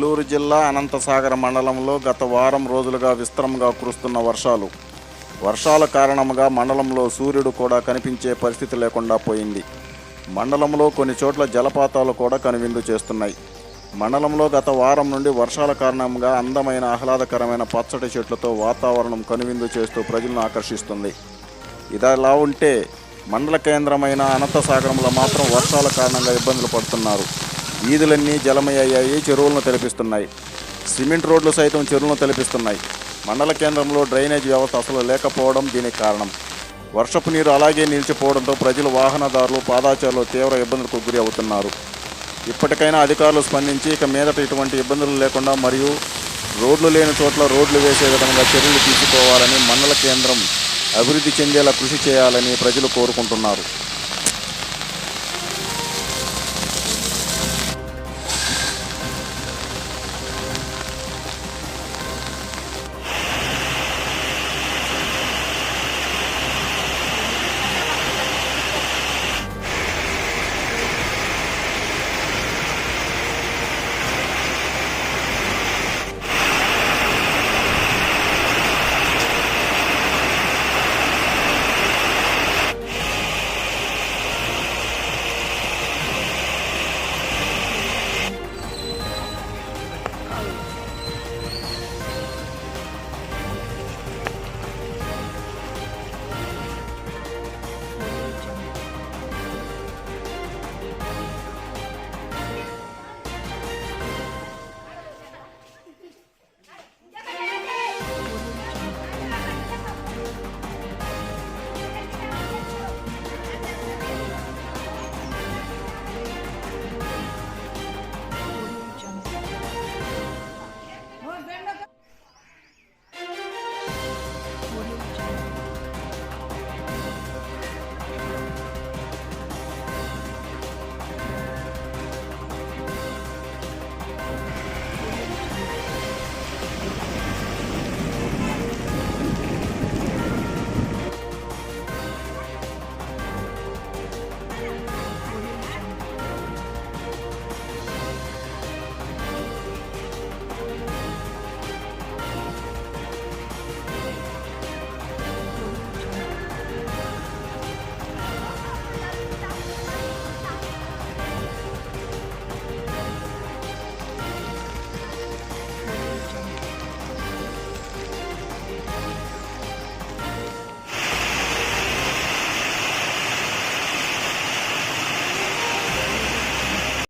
నెల్లూరు జిల్లా అనంతసాగర మండలంలో గత వారం రోజులుగా విస్తరంగా కురుస్తున్న వర్షాల కారణంగా మండలంలో సూర్యుడు కూడా కనిపించే పరిస్థితి లేకుండా పోయింది. మండలంలో కొన్ని చోట్ల జలపాతాలు కూడా కనువిందు చేస్తున్నాయి. మండలంలో గత వారం నుండి వర్షాల కారణంగా అందమైన ఆహ్లాదకరమైన పచ్చటి చెట్లతో వాతావరణం కనువిందు చేస్తూ ప్రజలను ఆకర్షిస్తుంది. ఇదిలా ఉంటే మండల కేంద్రమైన అనంతసాగరంలో మాత్రం వర్షాల కారణంగా ఇబ్బందులు పడుతున్నారు. వీధులన్నీ జలమయ్యాయి, చెరువులను తలపిస్తున్నాయి. సిమెంట్ రోడ్లు సైతం చెరువులను తలపిస్తున్నాయి. మండల కేంద్రంలో డ్రైనేజ్ వ్యవస్థ అసలు లేకపోవడం దీనికి కారణం. వర్షపు నీరు అలాగే నిలిచిపోవడంతో ప్రజలు, వాహనదారులు, పాదాచారులు తీవ్ర ఇబ్బందులకు గురి అవుతున్నారు. ఇప్పటికైనా అధికారులు స్పందించి ఇక మీదట ఇటువంటి ఇబ్బందులు లేకుండా మరియు రోడ్లు లేని చోట్ల రోడ్లు వేసే విధంగా చర్యలు తీసుకోవాలని, మండల కేంద్రం అభివృద్ధి చెందేలా కృషి చేయాలని ప్రజలు కోరుకుంటున్నారు.